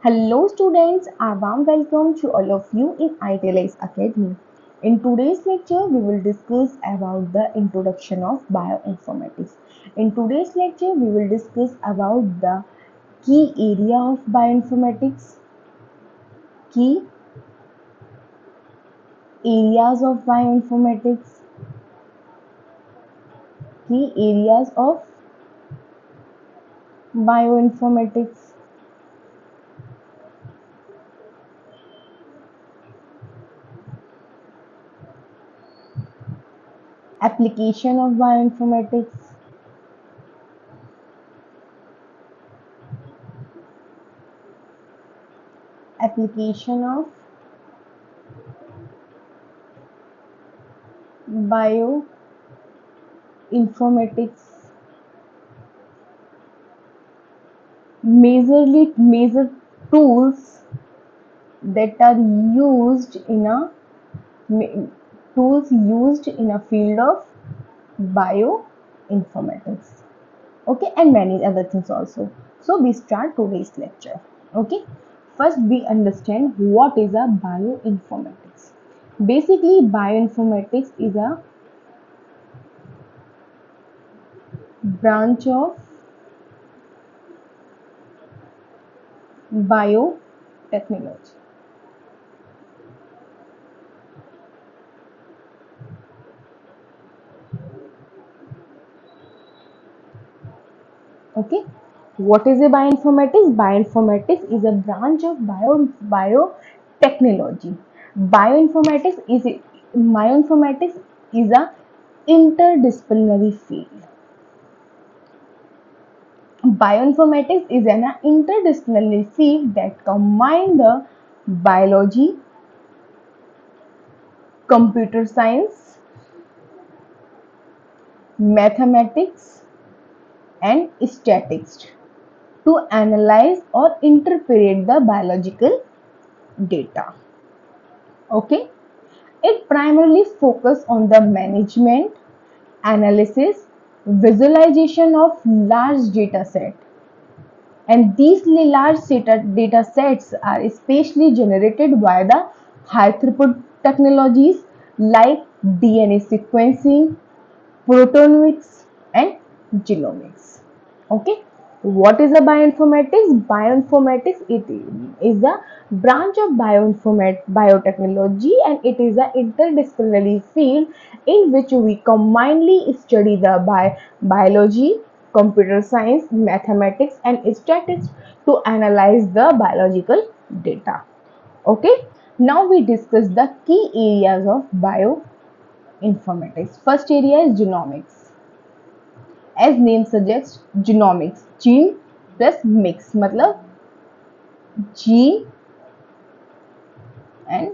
Hello students, a warm welcome to all of you in ITLS Academy. In today's lecture, we will discuss about the introduction of bioinformatics. In today's lecture, we will discuss about the key area of bioinformatics, key areas of bioinformatics, key areas of bioinformatics, application of bioinformatics, application of bioinformatics, major tools that are used in a tools used in a field of bioinformatics, okay, and many other things also. So we start today's lecture. Okay, first we understand what is a bioinformatics. Basically, bioinformatics is a branch of biotechnology. Okay, what is a bioinformatics? Bioinformatics is a branch of biotechnology. Bioinformatics is a interdisciplinary field. Bioinformatics is an interdisciplinary field that combines the biology, computer science, mathematics, and statistics to analyze or interpret the biological data. Okay, it primarily focuses on the management, analysis, visualization of large data set. And these large data sets are especially generated by the high throughput technologies like DNA sequencing, proteomics, and genomics. Okay, what is a bioinformatics? Bioinformatics, it is a branch of biotechnology, and it is an interdisciplinary field in which we commonly study the biology, computer science, mathematics, and statistics to analyze the biological data. Okay, now we discuss the key areas of bioinformatics. First area is genomics. As name suggests, genomics, gene plus mix, मतलब gene and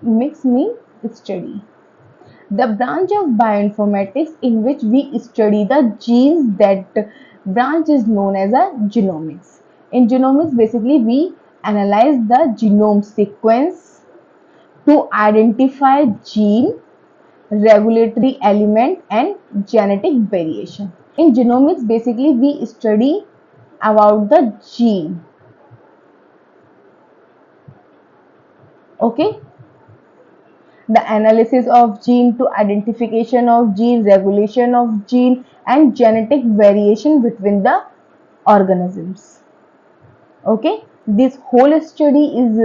mix mean study. The branch of bioinformatics in which we study the genes, that branch is known as a genomics. In genomics, basically we analyze the genome sequence to identify gene, regulatory element, and genetic variation. In genomics, basically we study about the gene. Okay, the analysis of gene to identification of gene, regulation of gene, and genetic variation between the organisms. Okay, this whole study is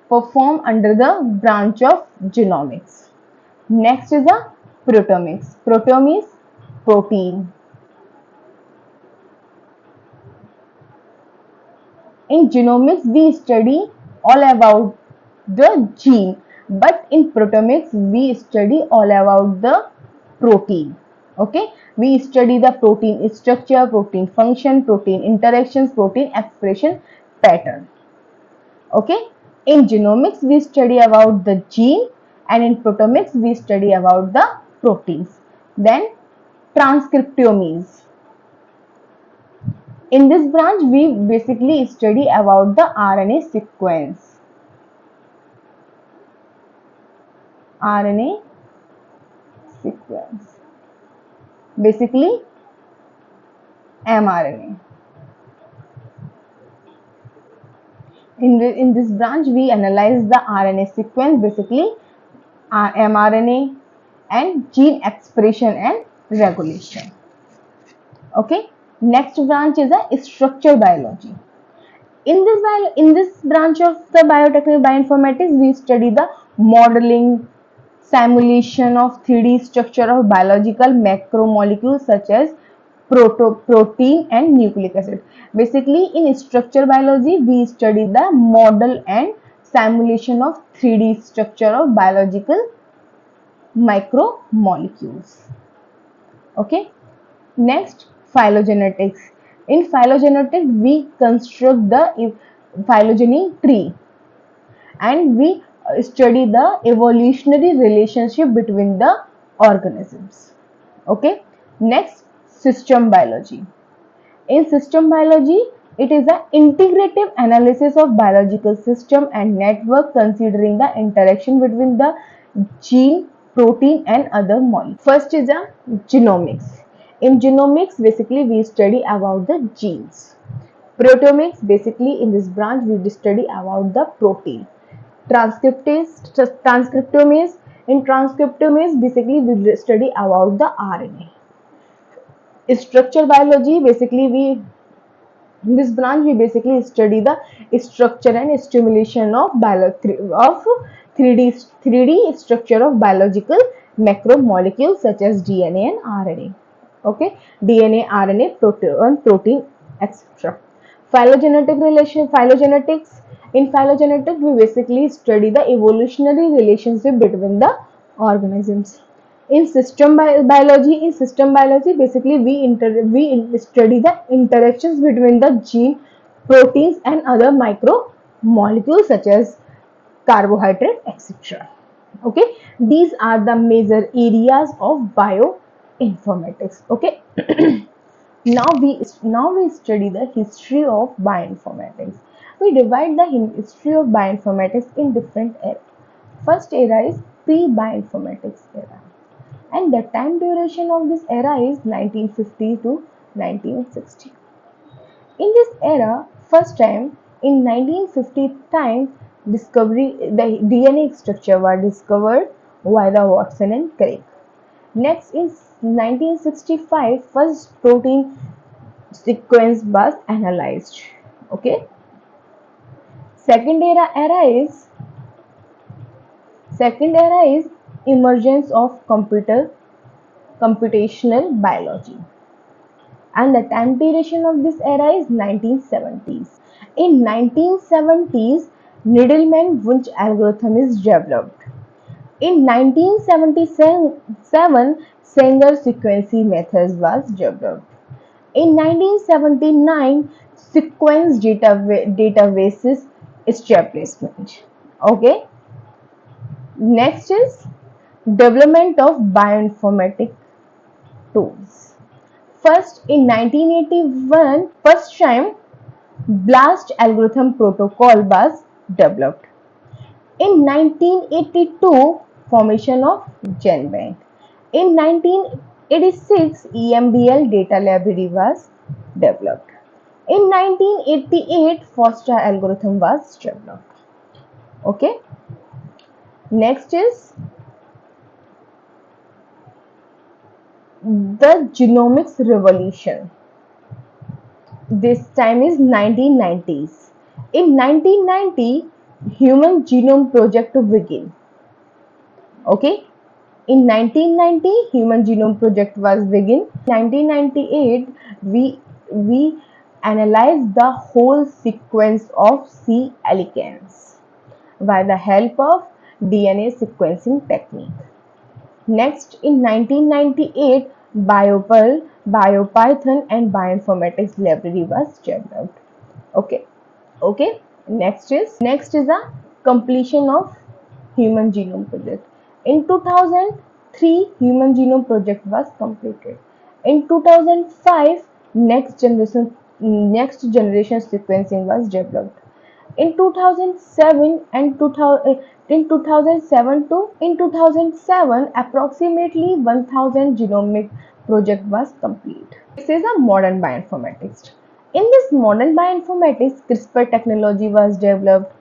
performed under the branch of genomics. Next is the proteomics. Proteome is protein. In genomics, we study all about the gene, but in proteomics, we study all about the protein. Okay, we study the protein structure, protein function, protein interactions, protein expression pattern. Okay, in genomics, we study about the gene, and in proteomics, we study about the proteins. Then transcriptomes. In this branch, we basically study about the RNA sequence. RNA sequence. Basically, mRNA. In this branch, we analyze the RNA sequence, basically mRNA, and gene expression and regulation. Okay. Next branch is a structural biology. In this branch of the biotechnology bioinformatics, we study the modeling, simulation of 3D structure of biological macromolecules such as protein and nucleic acid. Basically, in structural biology, we study the model and simulation of 3D structure of biological micromolecules. Okay. Next, phylogenetics. In phylogenetics, we construct the phylogeny tree, and we study the evolutionary relationship between the organisms. Okay. Next, system biology. In system biology, it is an integrative analysis of biological system and network considering the interaction between the gene, protein and other molecules. First is a genomics. In genomics, basically we study about the genes. Proteomics, basically in this branch we study about the protein. Transcriptomics, in transcriptomics basically we study about the RNA. Structural biology, basically we in this branch we basically study the structure and stimulation of 3D structure of biological macromolecules such as DNA and RNA. Okay, DNA, RNA, protein, etc. Phylogenics. In phylogenetics, we basically study the evolutionary relationship between the organisms. In system biology, basically we study the interactions between the gene, proteins, and other micromolecules such as carbohydrate, etc. Okay, these are the major areas of bioinformatics. Okay. Now we study the history of bioinformatics. We divide the history of bioinformatics in different eras. First era is pre-bioinformatics era, and the time duration of this era is 1950 to 1960. In this era, first time in 1950 time, the DNA structure was discovered by the Watson and Crick. Next in 1965, first protein sequence was analyzed. Okay. Second era is emergence of computational biology, and the time duration of this era is 1970s. In 1970s, Needleman-Wunsch algorithm is developed. In 1977, Sanger sequencing methods was developed. In 1979, sequence databases establishment. Okay. Next is development of bioinformatic tools. First, in 1981, first time BLAST algorithm protocol was developed. In 1982, formation of GenBank. In 1986, EMBL data library was developed. In 1988, Foster algorithm was developed. Okay. Next is the genomics revolution. This time is 1990s. In 1990, Human Genome Project to begin. Okay. In 1990, Human Genome Project was begin. 1998, we analyzed the whole sequence of C. elegans by the help of DNA sequencing technique. Next, in 1998, BioPearl, BioPython, and Bioinformatics library was developed. Okay. Okay. Next is a completion of Human Genome Project. In 2003, Human Genome Project was completed. In 2005, next generation sequencing was developed. In 2007 and 2000, in 2007 to in 2007, approximately 1000 genomic project was complete. This is a modern bioinformatics. In this modern bioinformatics, CRISPR technology was developed,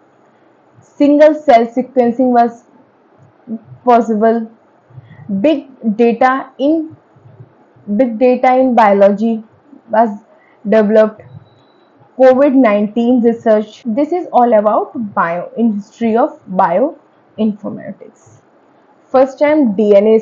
single cell sequencing was possible, big data in big data in biology was developed, COVID-19 research. This is all about bio in history of bioinformatics. First time DNA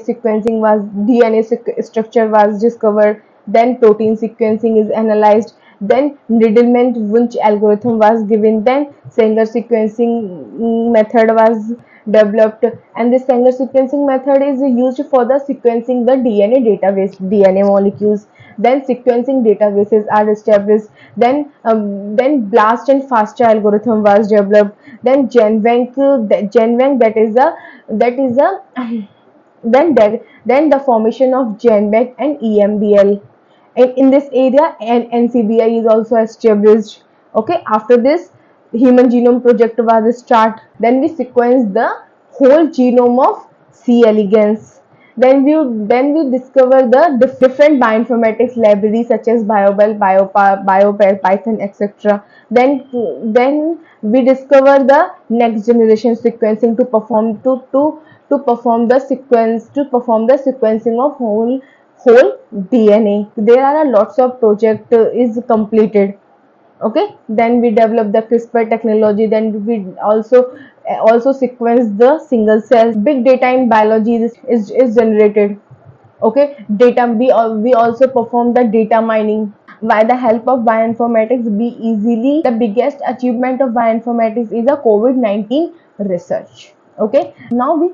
structure was discovered, then protein sequencing is analyzed, then Needleman Wunsch algorithm was given, then Sanger sequencing method was developed, and this Sanger sequencing method is used for the sequencing the DNA database, DNA molecules. Then sequencing databases are established. Then BLAST and FASTA algorithm was developed. Then GenBank, that is a then the formation of GenBank and EMBL. In this area, and NCBI is also established. Okay, after this, Human Genome Project was start. Then we sequence the whole genome of C. elegans. Then we discover the different bioinformatics libraries such as BioBell, BioPython, etc. Then we discover the next generation sequencing to perform the sequencing of whole DNA. There are lots of project is completed. Okay, then we develop the CRISPR technology. Then we also sequence the single cells. Big data in biology is generated. Okay, we also perform the data mining. By the help of bioinformatics, we easily the biggest achievement of bioinformatics is a COVID-19 research. Okay, now we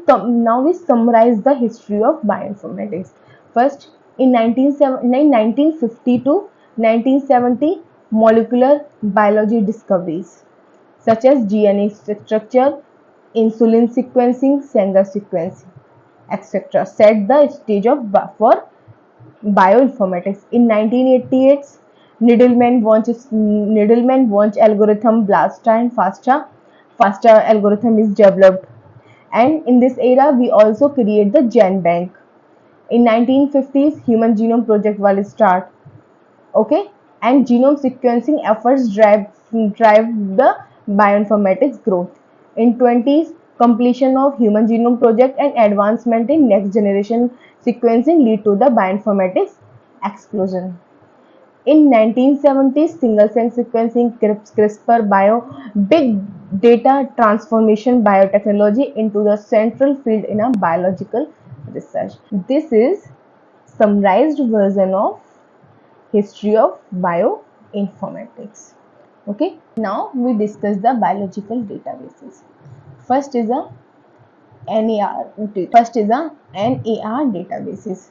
summarize the history of bioinformatics. First, in 1950 to 1970, molecular biology discoveries such as DNA structure, insulin sequencing, Sanger sequencing, etc. set the stage for bioinformatics. In 1988, Needleman-Wunsch algorithm, BLASTA and FASTA algorithm is developed. And in this era, we also create the GenBank. In 1950s, Human Genome Project will start. Okay, and genome sequencing efforts drive the bioinformatics growth. In 20s, completion of Human Genome Project and advancement in next generation sequencing lead to the bioinformatics explosion. In 1970s, single cell sequencing, CRISPR big data transformation biotechnology into the central field in a biological research. This is summarized version of history of bioinformatics. Okay, now we discuss the biological databases. First is a NAR. First is a NAR databases.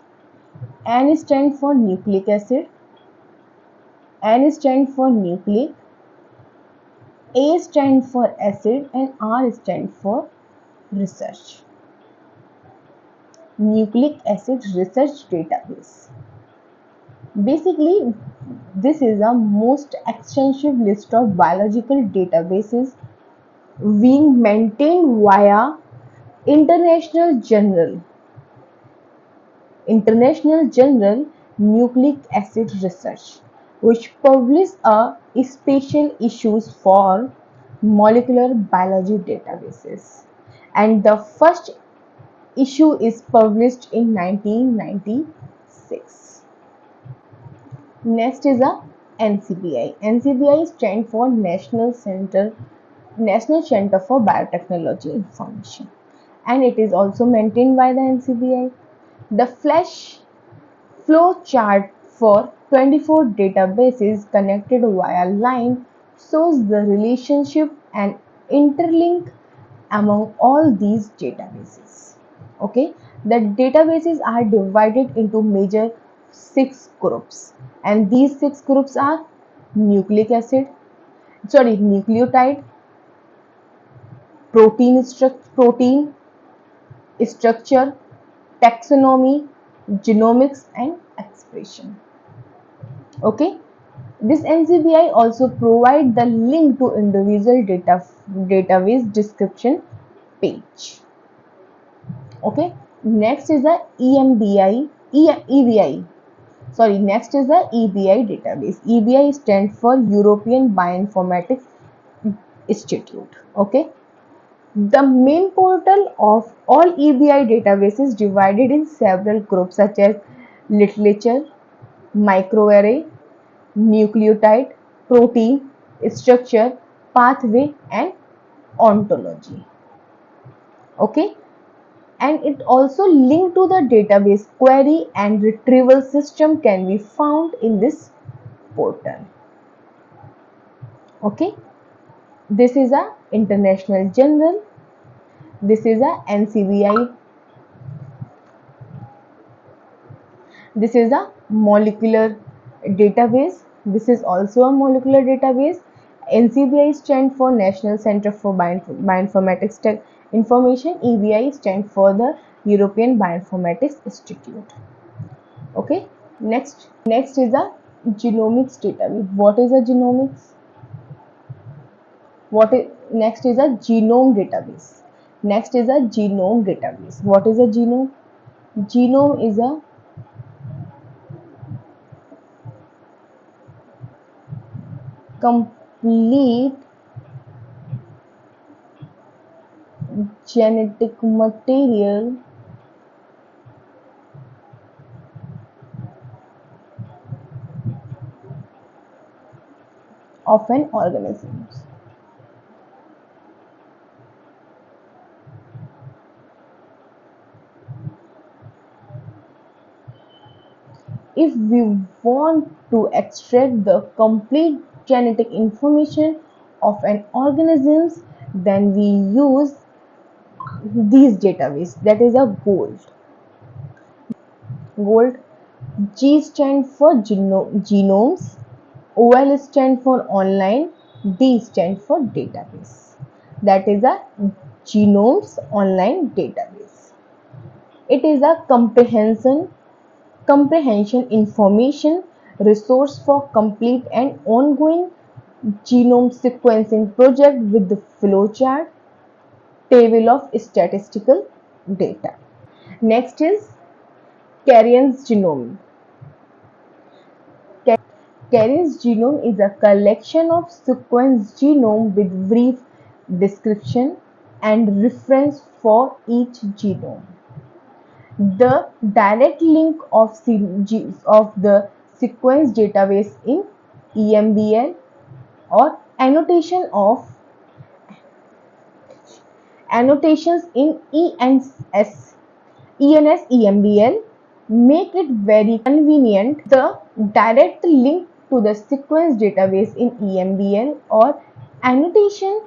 N stands for nucleic acid, N stands for nucleic, A stands for acid, and R stands for research. Nucleic acid research database. Basically, this is a most extensive list of biological databases being maintained via International Journal Nucleic Acid Research, which publish a special issues for molecular biology databases. And the first issue is published in 1996. Next is a NCBI. NCBI stands for National Center for Biotechnology Information, and it is also maintained by the NCBI. The flash flow chart for 24 databases connected via line shows the relationship and interlink among all these databases. Okay, the databases are divided into major 6 groups, and these 6 groups are nucleotide, protein structure, taxonomy, genomics, and expression. Okay, this NCBI also provide the link to individual database description page. Okay, next is the EBI. sorry, next is the EBI database. EBI stands for European Bioinformatics Institute. Okay. The main portal of all EBI databases divided in several groups such as literature, microarray, nucleotide, protein, structure, pathway, and ontology. Okay, and it also linked to the database query and retrieval system can be found in this portal. Okay, this is a international general. This is a NCBI. This is a molecular database. This is also a molecular database. NCBI stands for National Center for Bioinformatics Information. EBI stands for the European Bioinformatics Institute. Okay. Next is a genomics database. What is a genomics? Next is a genome database. Next is a genome database. What is a genome? Genome is a complete genetic material of an organism. If we want to extract the complete genetic information of an organism, then we use these database. That is a gold. G stands for genomes, OL stands for online, D stands for database. That is a genomes online database. It is a comprehension information resource for complete and ongoing genome sequencing project with the flowchart table of statistical data. Next is Carrier's genome. Carrier's genome is a collection of sequenced genome with brief description and reference for each genome. The direct link of the sequence database in EMBL or annotations in ENS EMBL make it very convenient. The direct link to the sequence database in EMBL or annotation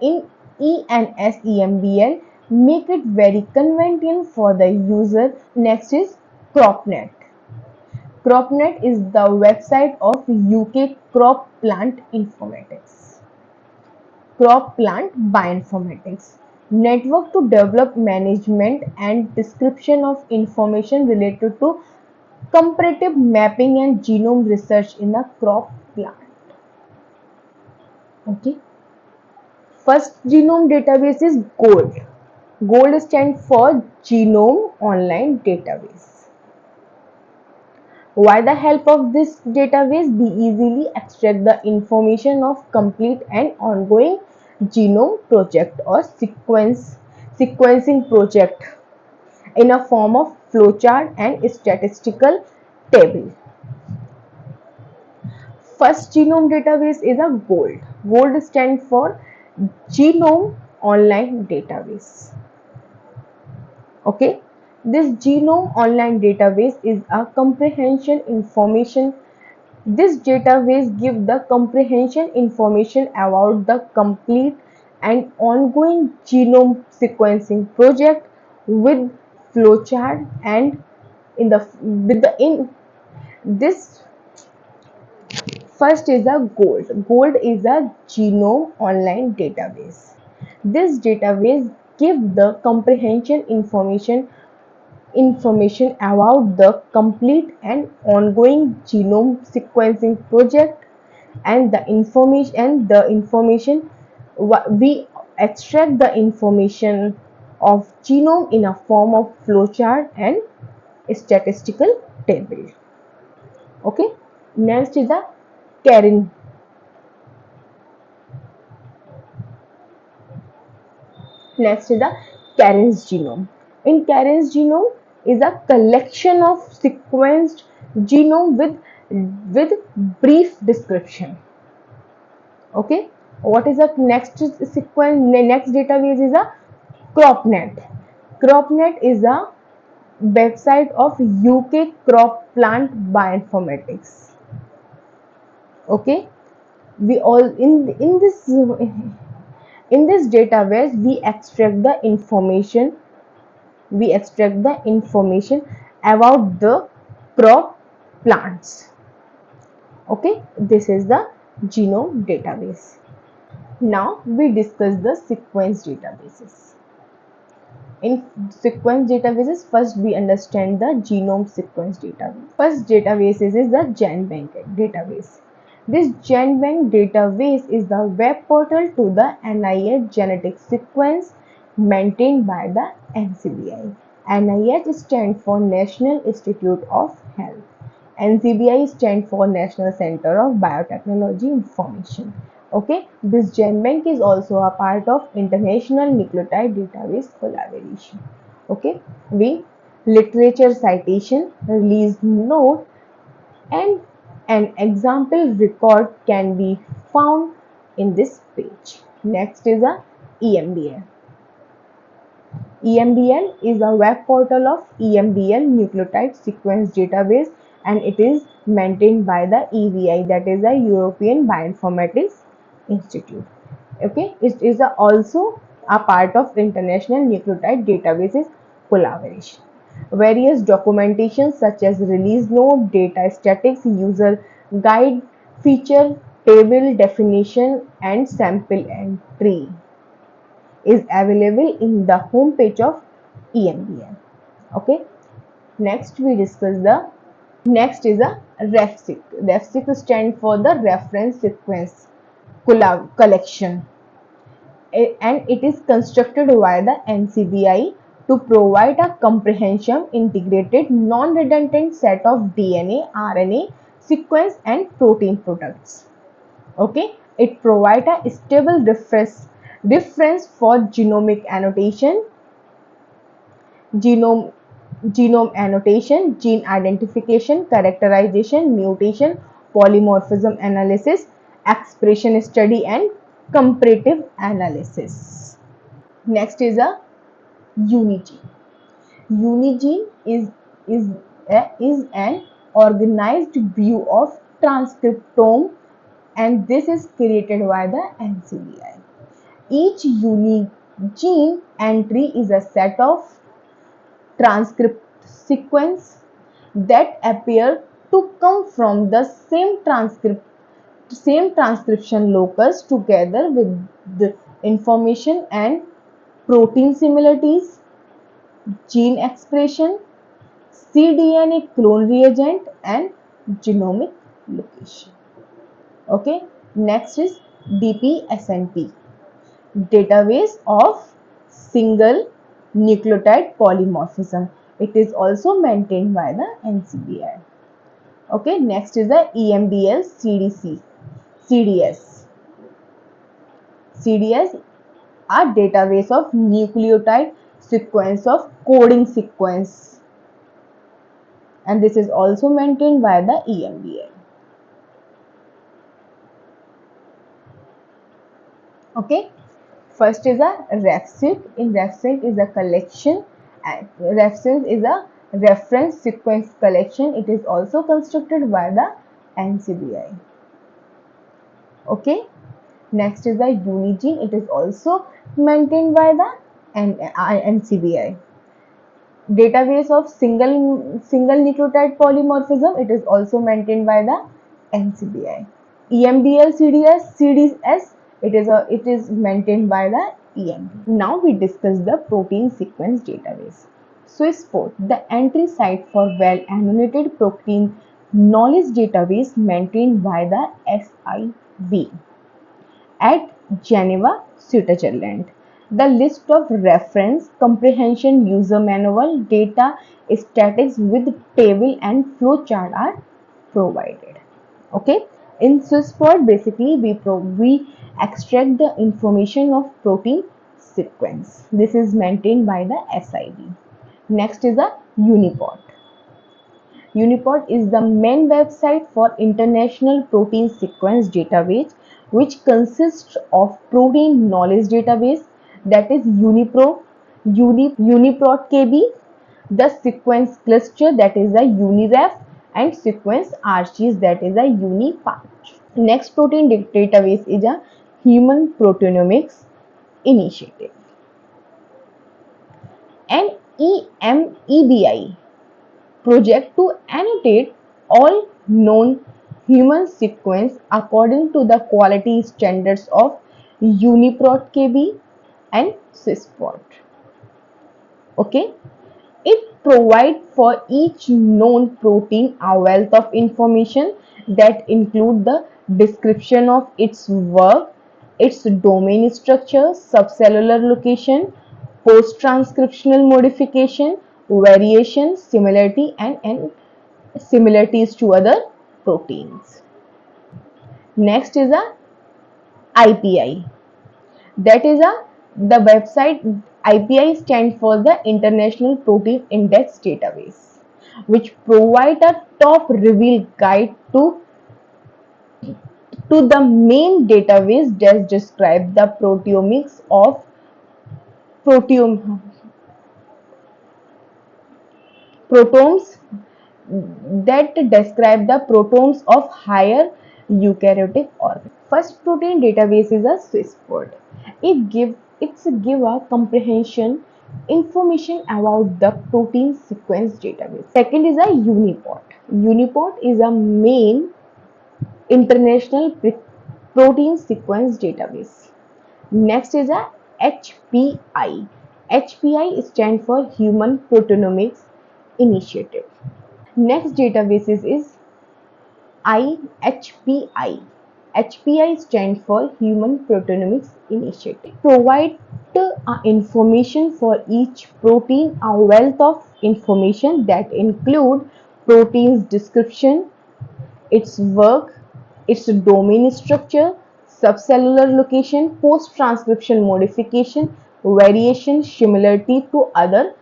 in ENS EMBL make it very convenient for the user. Next is CropNet. CropNet is the website of UK Crop Plant Informatics. Crop Plant Bioinformatics network to develop management and description of information related to comparative mapping and genome research in the crop plant. Okay. First genome database is GOLD. GOLD stands for Genome Online Database. With the help of this database, we easily extract the information of complete and ongoing genome project or sequencing project in a form of flowchart and statistical table. First genome database is a GOLD. GOLD stands for Genome Online Database. Okay. This Genome Online Database is a comprehension information. This database gives the comprehension information about the complete and ongoing genome sequencing project with flowchart and in this first is a GOLD. GOLD is a Genome Online Database. This database gives the comprehension information about the complete and ongoing genome sequencing project and the information we extract the information of genome in a form of flowchart and statistical table. Okay. Next is the Karen. Next is the Karen's genome. In Karen's genome is a collection of sequenced genome with brief description. Okay. What is the next sequence? Next database is a CropNet. CropNet is a website of UK crop plant bioinformatics. Okay. We all in this database we extract the information about the crop plants. Okay, this is the genome database. Now we discuss the sequence databases. In sequence databases, first we understand the genome sequence database. First database is the GenBank database. This GenBank database is the web portal to the NIH genetic sequence maintained by the NCBI. NIH stands for National Institute of Health. NCBI stands for National Center of Biotechnology Information. Okay, this GenBank is also a part of International Nucleotide Database collaboration. Okay, we literature citation, release note, and an example record can be found in this page. Next is a EMBL. EMBL is a web portal of EMBL nucleotide sequence database, and it is maintained by the EVI, that is the European Bioinformatics Institute. Okay, it is also a part of International Nucleotide Databases collaboration. Various documentation such as release note, data statistics, user guide, feature table definition, and sample entry is available in the home page of EMBL. Okay. Next we discuss the next is a RefSeq. RefSeq stands for the reference sequence collection, and it is constructed by the NCBI to provide a comprehensive, integrated, non-redundant set of DNA, RNA, sequence, and protein products. Okay, it provides a stable reference for genomic annotation, genome genome annotation, gene identification, characterization, mutation, polymorphism analysis, expression study, and comparative analysis. Next is a Unigene. Unigene is an organized view of transcriptome, and this is created by the NCBI. Each unique gene entry is a set of transcript sequence that appear to come from the same transcription locus together with the information and protein similarities, gene expression, cDNA clone reagent, and genomic location. Okay, next is DPSNP, database of single nucleotide polymorphism. It is also maintained by the NCBI. Okay, next is the EMBL CDS. CDS are database of nucleotide sequence of coding sequence, and this is also maintained by the EMBL. Okay, first is a RefSeq. In RefSeq is a collection, and RefSeq is a reference sequence collection. It is also constructed by the NCBI. Okay, next is the Unigene. It is also maintained by the NCBI. Database of single nucleotide polymorphism. It is also maintained by the NCBI. EMBL CDS. It is maintained by the EMB. Now we discuss the protein sequence database. SwissPort, the entry site for well-annotated protein knowledge database maintained by the SIB at Geneva, Switzerland. The list of reference, comprehension, user manual, data, statistics with table and flowchart are provided. Okay. In SwissProt, basically we extract the information of protein sequence. This is maintained by the SID. Next is a UniProt. UniProt is the main website for International Protein Sequence Database, which consists of protein knowledge database, that is UniProt KB, the sequence cluster, that is a UniRef, and sequence archives, that is a UniParch. Next protein database is a Human Proteomics Initiative. And EMEBI project to annotate all known human sequence according to the quality standards of UniProt KB and SwissProt. Okay, it provides for each known protein a wealth of information that include the description of its work, its domain structure, subcellular location, post-transcriptional modification, variation, similarity, and similarities to other proteins. Next is a IPI. That is the website. IPI stands for the International Protein Index Database, which provide a top reveal guide to the main database that describe the proteomics of proteome protomes that describe the protomes of higher eukaryotic organisms. First protein database is a SwissProt. It give a comprehension information about the protein sequence database. Second is a UniProt. UniProt is a main international protein sequence database. Next is a HPI. HPI stands for Human Proteomics Initiative. Next database is IHPI. HPI stands for Human Proteomics Initiative. Provide information for each protein, a wealth of information that include protein's description, its work, its domain structure, subcellular location, post-transcription modification, variation, similarity to other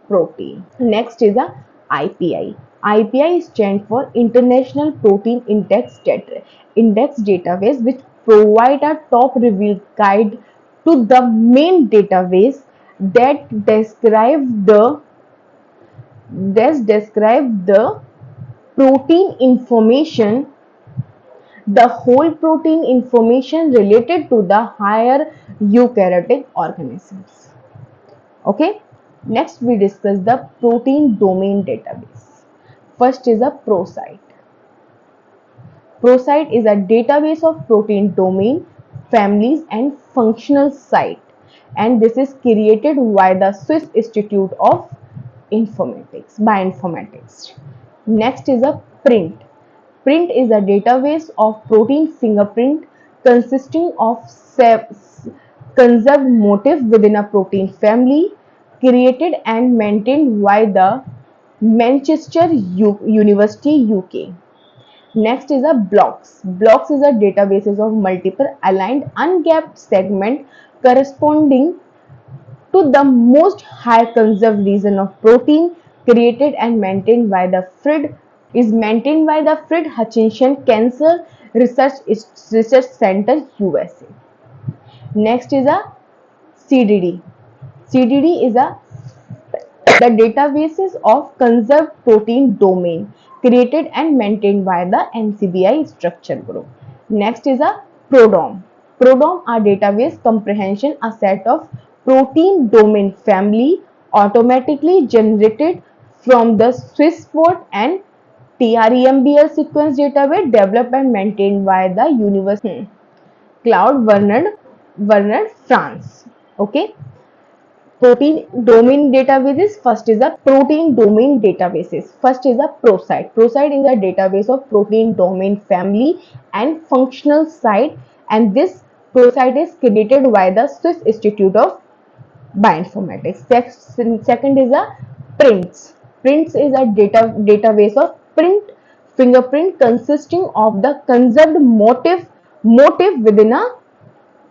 protein. Next is a IPI. IPI stands for International Protein Index Database, which provide a top reveal guide to the main database that describe the protein information, the whole protein information related to the higher eukaryotic organisms. Okay, next we discuss the protein domain database. First is a ProCite. ProCite is a database of protein domain, families and functional site, and this is created by the Swiss Institute of Bioinformatics. Next is a PRINT. PRINT is a database of protein fingerprint consisting of conserved motif within a protein family, created and maintained by the Manchester University, UK. Next is a blocks. Blocks is a database of multiple aligned ungapped segment corresponding to the most high conserved region of protein, created and maintained by the Fred Hutchinson Cancer Research Center, USA. Next is a CDD. CDD is the databases of conserved protein domain, created and maintained by the NCBI structure group. Next is a PRODOM. PRODOM are database comprehension, a set of protein domain family automatically generated from the SwissProt and TREMBL sequence database developed and maintained by the University Claude Werner, France. Okay. Protein domain databases. First is a protein domain databases. First is a ProCite. ProCite is a database of protein domain family and functional site, and this ProCite is created by the Swiss Institute of bioinformatics. Second is a prints. Prints is a database of print fingerprint consisting of the conserved motif within a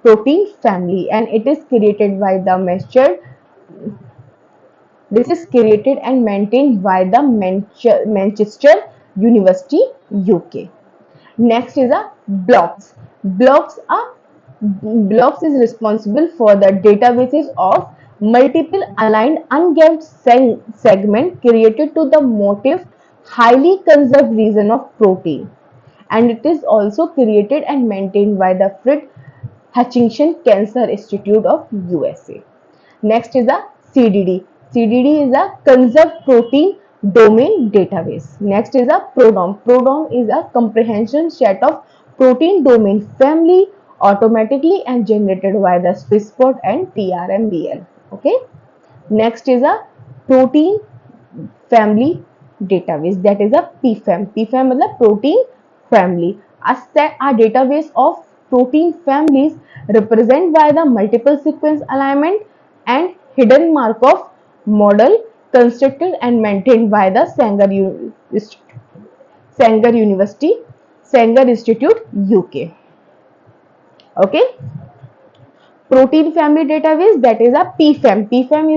protein family, and it is created by the Mescher. This is created and maintained by the Manchester University, UK. Next is a blocks. Blocks are blocks is responsible for the databases of multiple aligned ungapped segment created to the motif highly conserved region of protein, and it is also created and maintained by the Fred Hutchinson Cancer Institute of USA. Next is a CDD. CDD is a conserved protein domain database. Next is a PRODOM. PRODOM is a comprehensive set of protein domain family automatically and generated by the Swisspot and TRMBL. Okay. Next is a protein family database, that is a PFAM. PFAM is a protein family. A database of protein families represented by the multiple sequence alignment and hidden Markov model constructed and maintained by the Sanger University, Sanger Institute, UK. Okay. Protein family database, that is a PFAM. PFAM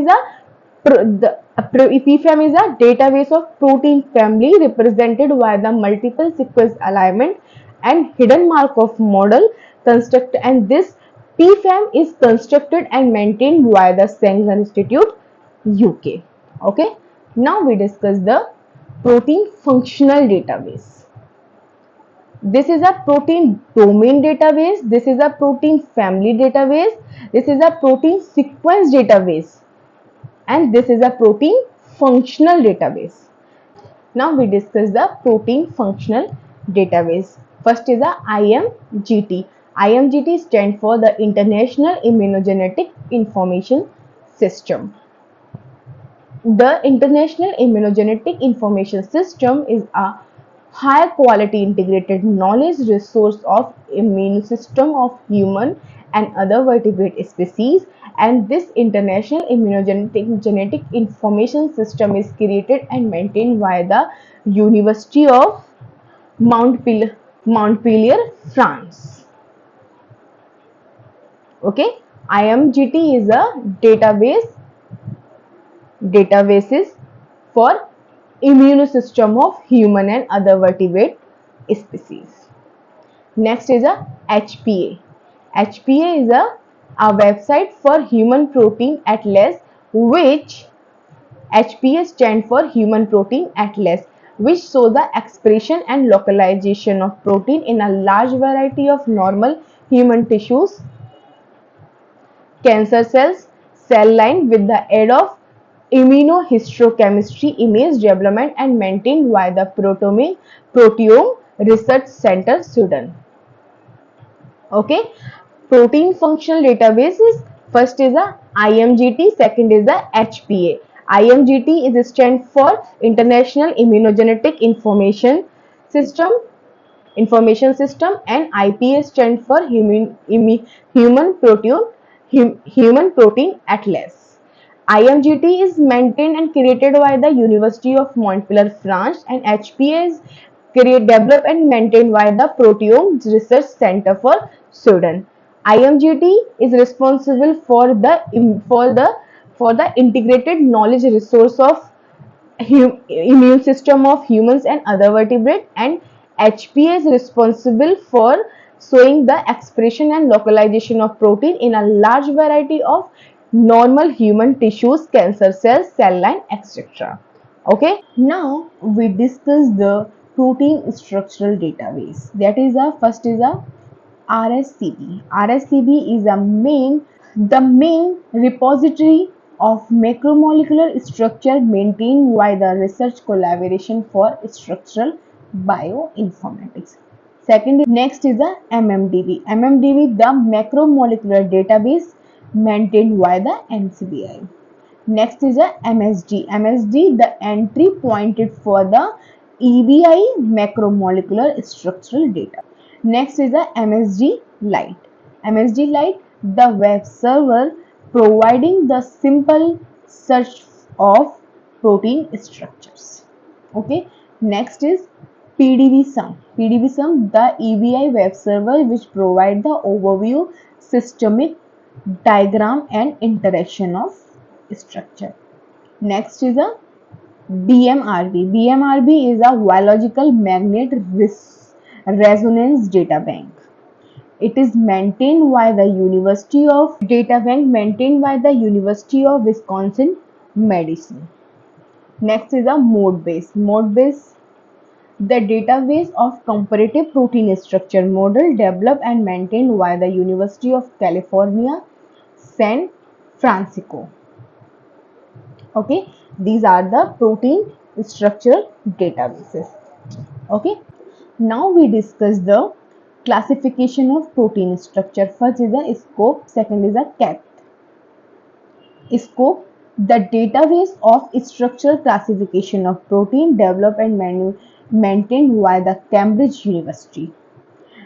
is a database of protein family represented by the multiple sequence alignment and hidden Markov model construct, and this PFAM is constructed and maintained by the Sanger Institute, UK. Okay. Now we discuss the protein functional database. This is a protein domain database. This is a protein family database. This is a protein sequence database. And this is a protein functional database. Now we discuss the protein functional database. First is the IMGT. IMGT stands for the International Immunogenetic Information System. The International Immunogenetic Information System is a high quality integrated knowledge resource of immune system of human and other vertebrate species, and this international immunogenetic information system is created and maintained by the University of Montpellier, France. Okay, IMGT is a databases for immune system of human and other vertebrate species. Next is a HPA. HPA is a website for human protein atlas, which HPA stands for Human Protein Atlas, which shows the expression and localization of protein in a large variety of normal human tissues, cancer cells, cell line with the aid of immunohistochemistry image development and maintained by the Proteome Research Center, Sweden. Okay, protein functional databases. First is a IMGT, second is a HPA. IMGT is stand for International Immunogenetic Information System, and IPA stand for Human Protein Atlas. IMGT is maintained and created by the University of Montpellier, France, and HPA is developed and maintained by the Proteome Research Center for Sweden. IMGT is responsible for the integrated knowledge resource of immune system of humans and other vertebrate, and HPA is responsible for showing the expression and localization of protein in a large variety of normal human tissues, cancer cells, cell line, etc. Okay, now we discuss the protein structural database. That is first is a RSCB. RSCB is the main repository of macromolecular structure maintained by the Research Collaboration for Structural Bioinformatics. Next is the MMDB. MMDB, the macromolecular database maintained by the NCBI. Next is a MSD. MSD, the entry pointed for the EBI macromolecular structural data. Next is the MSD Lite. MSD Lite, the web server providing the simple search of protein structures. Okay, next is PDB-Sum. PDB-Sum, the EBI web server which provide the overview, systemic diagram and interaction of structure. Next is a BMRB. BMRB is a biological magnet resonance data bank. It is maintained by the University of Data Bank maintained by the University of Wisconsin Madison. Next is a Modbase. Modbase, the database of comparative protein structure model developed and maintained by the University of California, San Francisco. Okay, these are the protein structure databases. Okay, now we discuss the classification of protein structure. First is a scope, second is a cat. Scope, the database of structural classification of protein developed and maintained by the Cambridge University.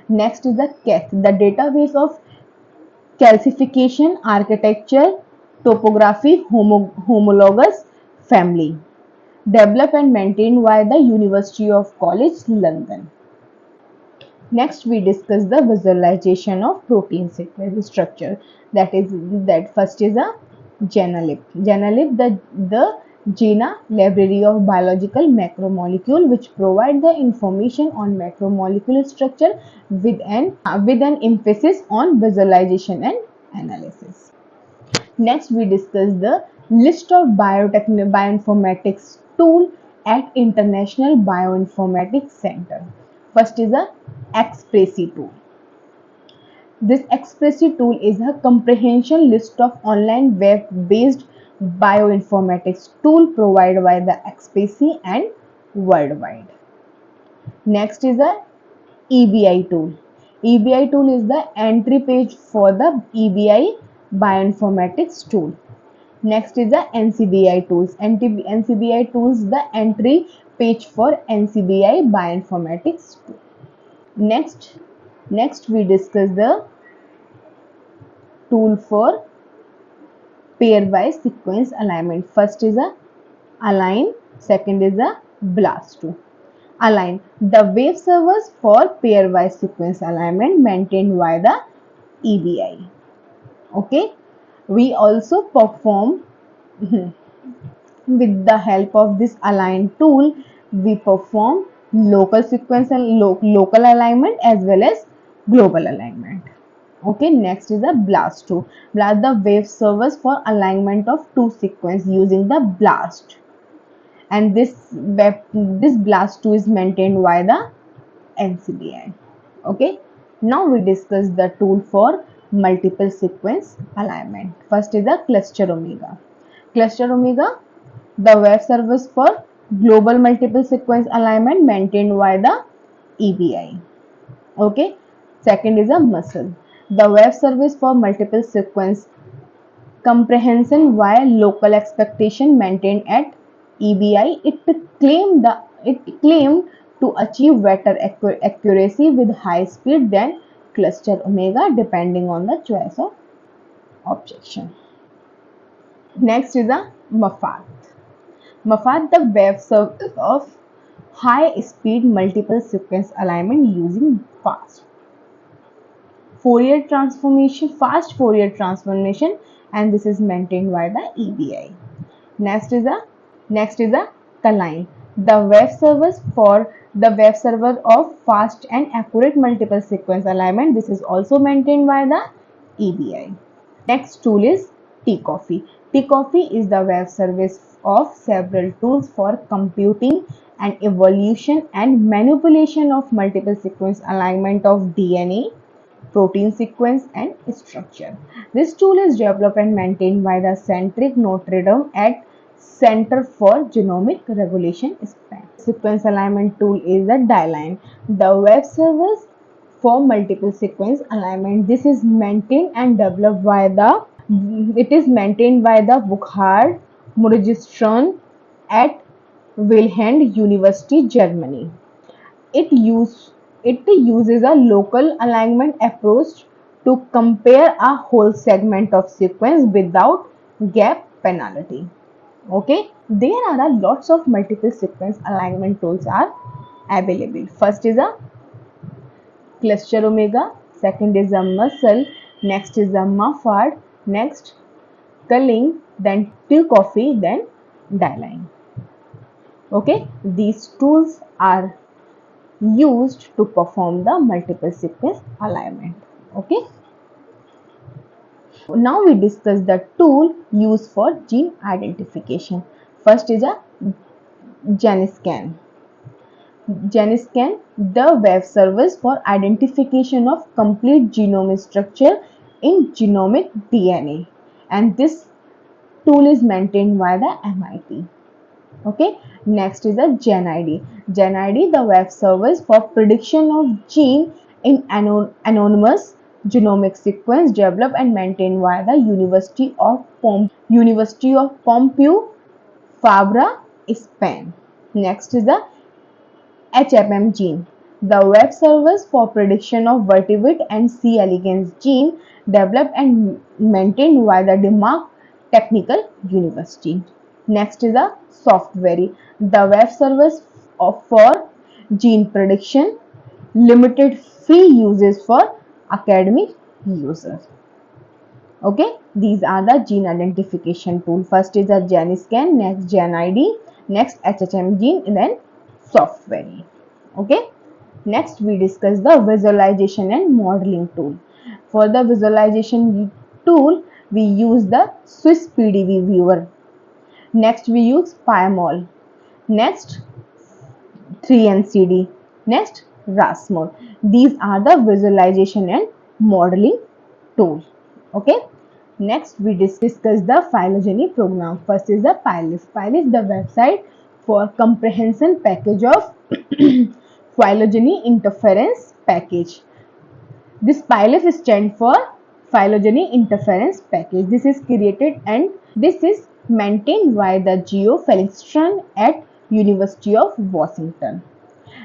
Next is the CATH, the database of calcification, architecture, topography, homologous family, developed and maintained by the University of College London. Next, we discuss the visualization of protein sequence structure. That first is a GenaLib. GenaLib, the GENA library of biological macromolecule, which provide the information on macromolecule structure with an emphasis on visualization and analysis. Next, we discuss the list of bioinformatics tool at International Bioinformatics Center. First is the Expressi tool. This Expressi tool is a comprehensive list of online web-based bioinformatics tool provided by the Expressi and worldwide. Next is the EBI tool. EBI tool is the entry page for the EBI bioinformatics tool. Next is the NCBI tools. NCBI tools, the entry page for NCBI bioinformatics tool. Next we discuss the tool for pairwise sequence alignment. First is a Align, second is a BLAST2. Align, the web servers for pairwise sequence alignment maintained by the EBI. Okay, we also perform with the help of this Align tool, we perform local sequence and local alignment as well as global alignment. Okay, next is the BLAST2. BLAST, the web servers for alignment of two sequence using the BLAST. And this BLAST2 is maintained by the NCBI. Okay, now we discuss the tool for multiple sequence alignment. First is the Cluster Omega. Cluster Omega, the web service for global multiple sequence alignment maintained by the EBI. Okay, second is a Muscle, the web service for multiple sequence comprehension via local expectation maintained at EBI. It claimed to achieve better accuracy with high speed than Cluster Omega depending on the choice of objection. Next is a MAFAT. MAFAT, the web service of high speed multiple sequence alignment using fast Fourier transformation, and this is maintained by the EBI. Next is a Kaline, the web server of fast and accurate multiple sequence alignment. This is also maintained by the EBI. Next tool is tCoffee. tCoffee is the web service of several tools for computing and evaluation and manipulation of multiple sequence alignment of DNA, protein sequence and structure. This tool is developed and maintained by the Centric Notre Dame at Center for Genomic Regulation, Spain. Sequence alignment tool is the DIALINE, the web service for multiple sequence alignment. This is maintained and developed by the Burkhard Murgistron at Wilhelm University, Germany. It uses a local alignment approach to compare a whole segment of sequence without gap penalty. Okay, there are a lots of multiple sequence alignment tools are available. First is a cluster omega, second is a muscle, next is a muffard, next culling, then two coffee, then D-line. Okay, these tools are used to perform the multiple sequence alignment. Okay, now we discuss the tool used for gene identification. First is a GenScan. GenScan, the web service for identification of complete genome structure in genomic DNA, and this tool is maintained by the MIT. Okay, next is a GenID. GenID, the web service for prediction of gene in anonymous genomic sequence, developed and maintained by the University of Pompeu Fabra, Spain. Next is the HFM gene, the web service for prediction of vertebrate and C. elegans gene, developed and maintained by the Denmark Technical University. Next is the software, the web service for gene prediction, limited free uses for academic users. Okay, these are the gene identification tool. First is a GenScan, next GenID, next HHM gene, and then software. Okay, next we discuss the visualization and modeling tool. For the visualization tool, we use the Swiss PDV viewer. Next we use PyMol. Next 3NCD. Next RASMOL. These are the visualization and modeling tools. Okay. Next we discuss the phylogeny program. First is the PyList. PyList, the website for comprehensive package of phylogeny interference package. This PyList stands for phylogeny interference package. This is created and this is maintained by the Geo Felixstowe at University of Washington.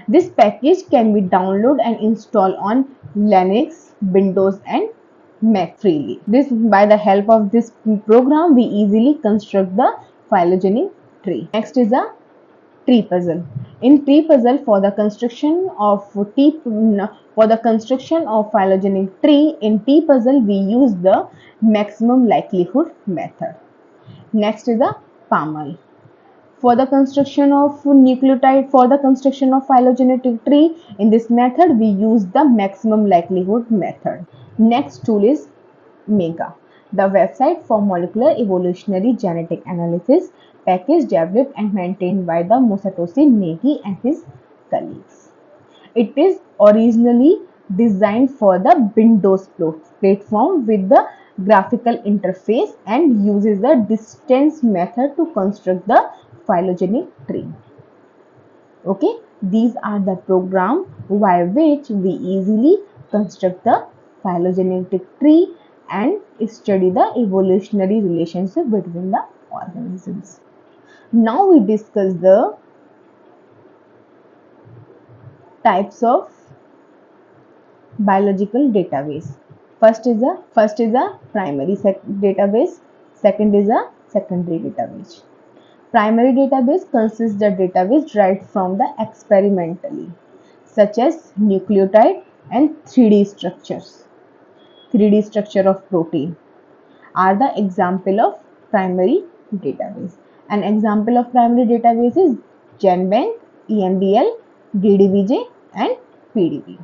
This package can be downloaded and installed on Linux, Windows and Mac freely. By the help of this program, we easily construct the phylogeny tree. Next is a tree puzzle. In tree puzzle, for the construction of phylogeny tree, in tree puzzle we use the maximum likelihood method. Next is the PAML. For the construction of phylogenetic tree, in this method we use the maximum likelihood method. Next tool is MEGA, the website for molecular evolutionary genetic analysis package, developed and maintained by the Masatoshi Negi and his colleagues. It is originally designed for the Windows platform with the graphical interface and uses the distance method to construct the phylogeny tree. Okay, these are the program by which we easily construct the phylogenetic tree and study the evolutionary relationship between the organisms. Now we discuss the types of biological database. First is a primary database, second is a secondary database. Primary database consists the database derived from the experimentally, such as nucleotide and 3D structures. 3D structure of protein are the example of primary database. An example of primary database is GenBank, EMBL, DDBJ and PDB.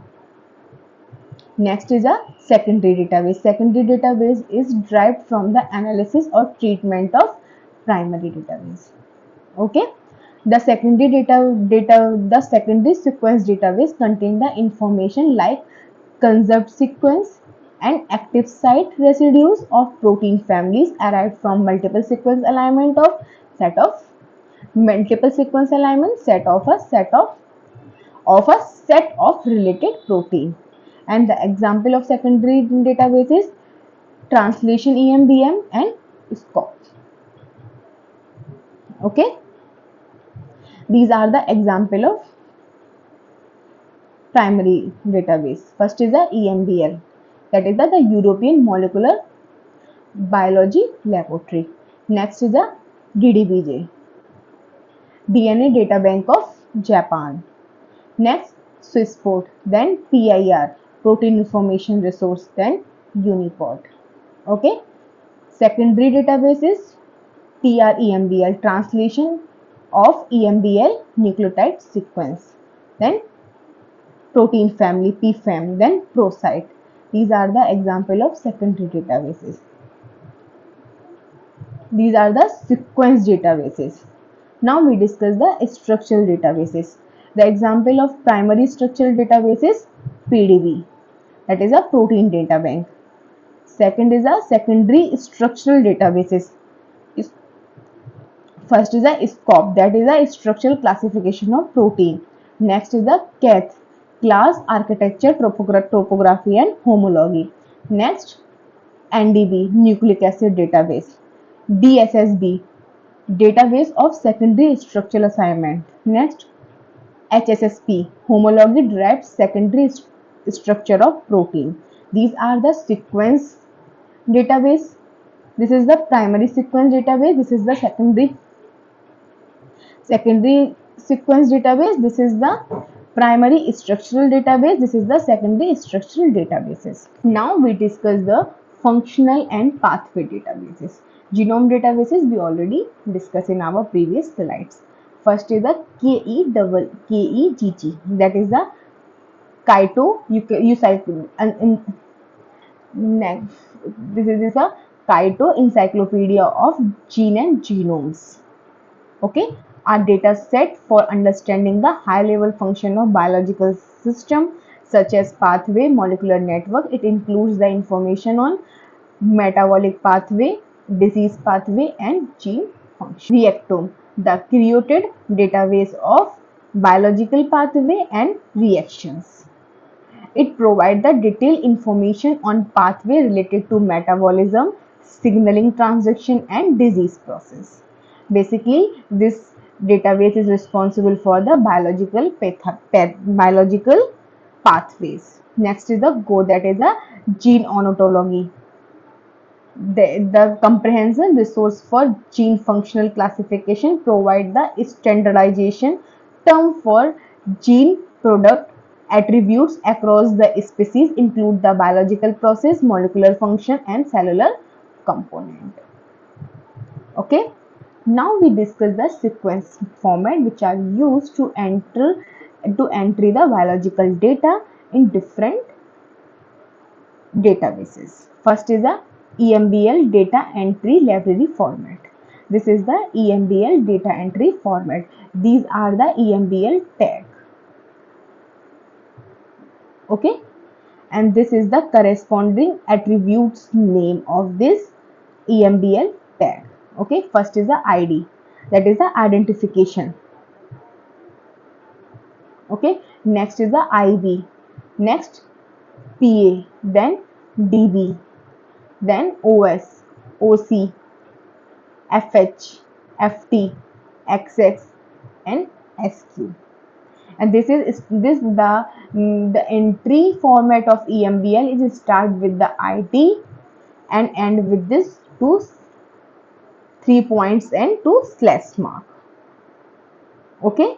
Next is a secondary database. Secondary database is derived from the analysis or treatment of primary database. Okay, the secondary sequence database contain the information like conserved sequence and active site residues of protein families arrived from multiple sequence alignment of set of related protein. And the example of secondary database is translation EMBM and SCOP. Okay, these are the example of primary database. First is the EMBL. that is the European Molecular Biology Laboratory. Next is the DDBJ, DNA Data Bank of Japan. Next, Swissport, then PIR, Protein Information Resource, then Uniport. Okay. Secondary databases, TREMBL, translation of EMBL nucleotide sequence. Then protein family, PFAM, then ProCyte. These are the example of secondary databases. These are the sequence databases. Now we discuss the structural databases. The example of primary structural database is PDB, that is a protein data bank. Second is a secondary structural databases. First is a SCOP, that is a structural classification of protein. Next is the CATH, class, architecture, topography and homology. Next, NDB, nucleic acid database. DSSB, database of secondary structural assignment. Next, HSSP, homology derived secondary structure of protein. These are the sequence database. This is the primary sequence database. This is the secondary sequence database. This is the primary structural database. This is the secondary structural databases. Now we discuss the functional and pathway databases. Genome databases we already discussed in our previous slides. First is the KEGG, that is the Kaito Eucycle. Next, this is a Kaito Encyclopedia of Gene and Genomes. Okay, our data set for understanding the high level function of biological system such as pathway, molecular network. It includes the information on metabolic pathway, disease pathway and gene function. Reactome, the created database of biological pathway and reactions. It provides the detailed information on pathway related to metabolism, signaling transduction and disease process. Basically, this database is responsible for the biological pathways. Next is the GO, that is the gene ontology. The comprehensive resource for gene functional classification provide the standardization term for gene product attributes across the species, include the biological process, molecular function and cellular component. Okay, now we discuss the sequence format which are used to entry the biological data in different databases. First is the EMBL data entry library format. This is the EMBL data entry format. These are the EMBL tag. Okay, and this is the corresponding attributes name of this EMBL tag. Okay, first is the ID, that is the identification. Okay, next is the IB, next PA, then DB, then OS, OC, FH, FT, XX and SQ. And this the entry format of EMBL is start with the ID and end with this 3 points and 2 slash mark. Okay,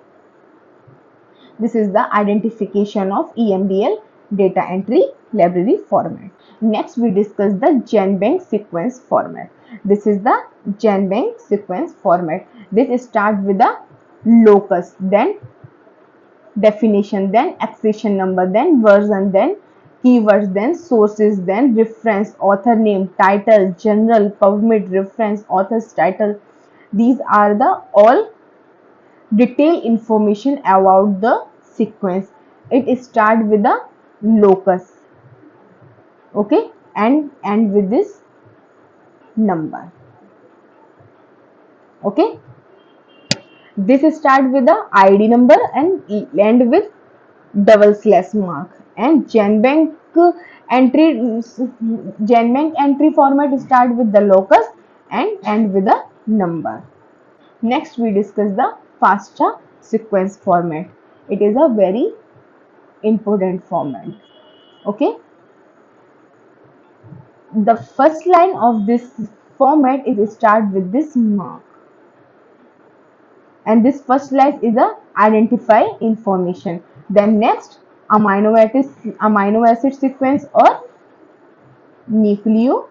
this is the identification of EMBL data entry library format. Next we discuss the GenBank sequence format. This is the GenBank sequence format. This start with the locus, then definition, then accession number, then version, then keywords, then sources, then reference, author name, title, general, PubMed reference, author's title. These are the all detailed information about the sequence. It start with the locus, okay, and with this number. Okay, this start with the ID number and end with double slash mark. And GenBank entry format start with the locus and end with the number. Next we discuss the FASTA sequence format. It is a very important format. Okay, the first line of this format is start with this mark, and this first line is a identify information. Then next, amino acid sequence or nucleotide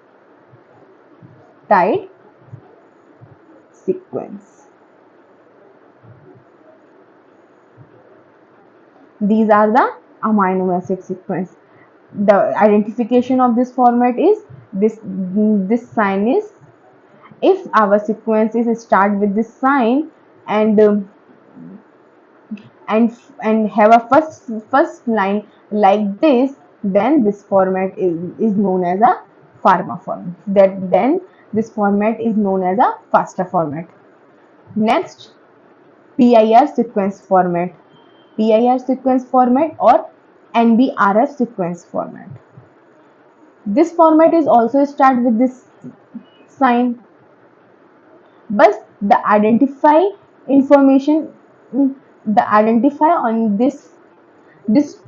sequence. These are the amino acid sequence. The identification of this format is this sign is, if our sequence is start with this sign and and have a first line like this, then this format is known as a pharma format. Then this format is known as a FASTA format. Next, PIR sequence format. PIR sequence format or NBRF sequence format. This format is also start with this sign, but the information the identify on this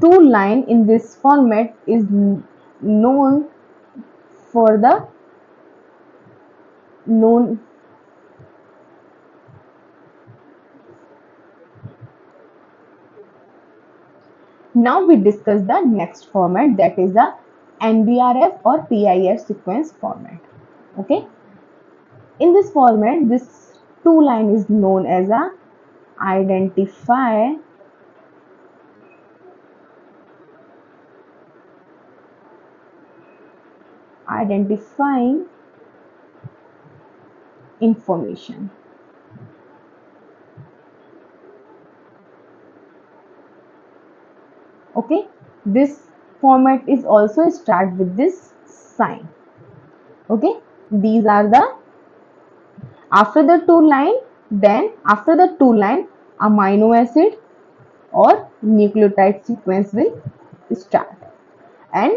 two line in this format is known for the known. Now we discuss the next format, that is the NBRF or PIR sequence format. Okay, in this format this two line is known as a identify identifying information. Okay, this format is also start with this sign. Okay, these are the after the two line, then after the two line amino acid or nucleotide sequence will start, and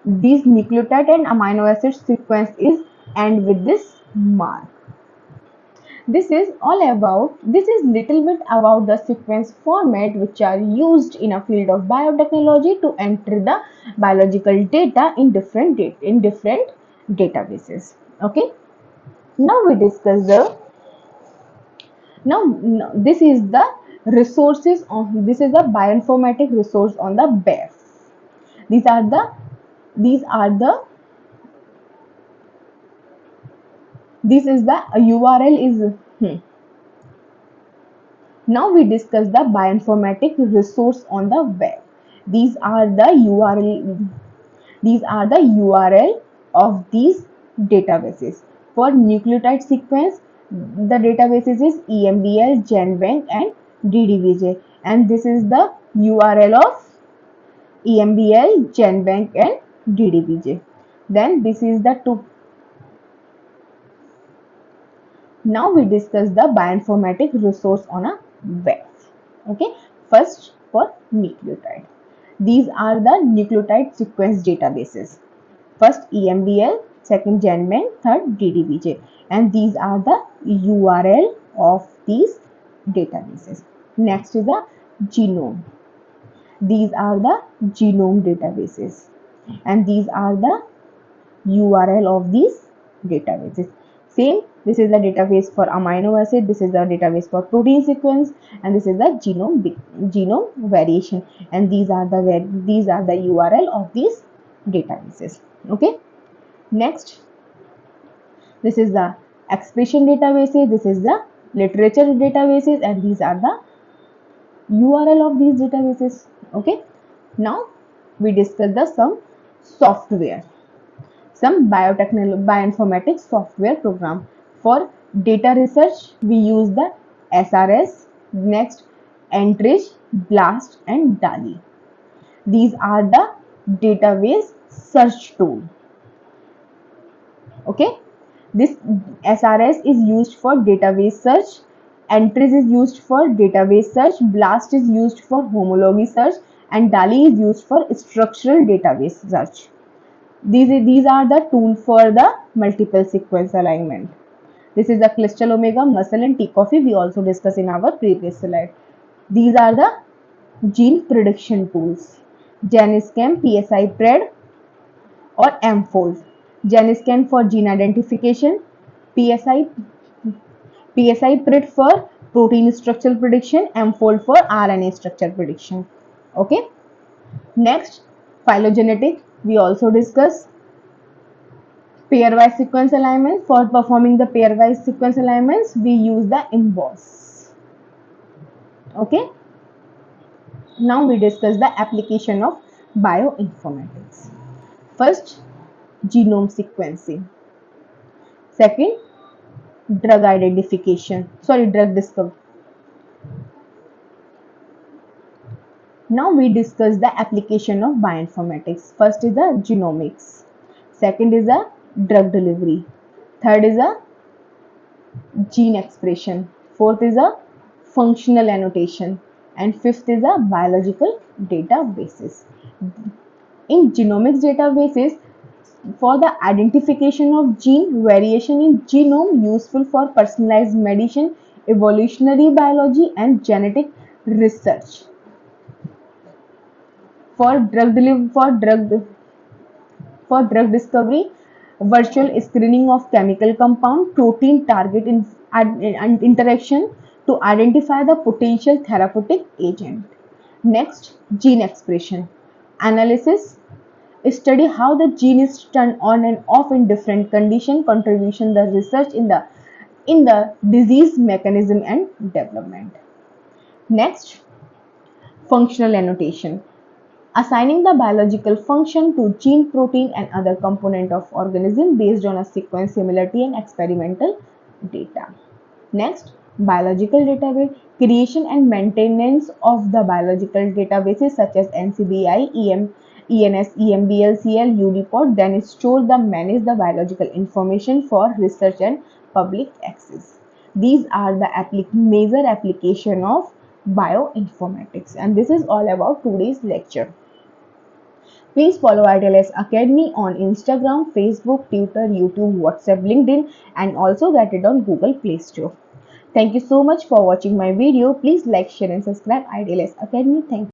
these nucleotide and amino acid sequence is end with this mark. This is little bit about the sequence format which are used in a field of biotechnology to enter the biological data in different databases. Okay, now we discuss the now this is the resources on this is the bioinformatic resource on the BEF. These are the these are the this is the URL is Now we discuss the bioinformatic resource on the web. These are the URL. These are the URL of these databases. For nucleotide sequence, the databases is EMBL, GenBank, and DDBJ. And this is the URL of EMBL, GenBank, and DDBJ. Then this is the two. Now we discuss the bioinformatic resource on a web. Okay, first for nucleotide. These are the nucleotide sequence databases. First EMBL, second GenBank, third DDBJ, and these are the URL of these databases. Next is the genome. These are the genome databases, and these are the URL of these databases. Same, this is the database for amino acid, this is the database for protein sequence, and this is the genome variation, and these are the URL of these databases. Okay, next, this is the expression databases, this is the literature databases, and these are the URL of these databases. Okay, now we discuss the software some bioinformatics software program. For data research, we use the SRS, next Enrich, Blast, and DALI. These are the database search tool. Okay, this SRS is used for database search, Enrich is used for database search, Blast is used for homology search, and DALI is used for structural database search. These are the tools for the multiple sequence alignment. This is the Clistal Omega, Muscle, and T-Coffee. We also discussed in our previous slide. These are the gene prediction tools. GenScam, PSI Pred, or MFold. GenScan for gene identification, PSI PRID for protein structural prediction, mFold for RNA structure prediction. Okay. Next, phylogenetic. We also discuss pairwise sequence alignment. For performing the pairwise sequence alignments, we use the emboss. Okay. Now we discuss the application of bioinformatics. First, genome sequencing. Second, drug discovery. Now we discuss the application of bioinformatics. First is the genomics. Second is the drug delivery. Third is the gene expression. Fourth is a functional annotation. And fifth is a biological databases. In genomics databases, for the identification of gene variation in genome useful for personalized medicine, evolutionary biology and genetic research. For drug delivery, for drug discovery, virtual screening of chemical compound, protein target interaction to identify the potential therapeutic agent. Next, gene expression analysis. Study how the gene is turned on and off in different conditions. Contribution the research in the disease mechanism and development. Next, functional annotation. Assigning the biological function to gene, protein and other component of organism based on a sequence similarity and experimental data. Next, biological database. Creation and maintenance of the biological databases such as NCBI, ENS, EMBL, UniProt, then store the manage the biological information for research and public access. These are the major application of bioinformatics, and this is all about today's lecture. Please follow IDLS Academy on Instagram, Facebook, Twitter, YouTube, WhatsApp, LinkedIn, and also get it on Google Play Store. Thank you so much for watching my video. Please like, share and subscribe IDLS Academy. Thank you.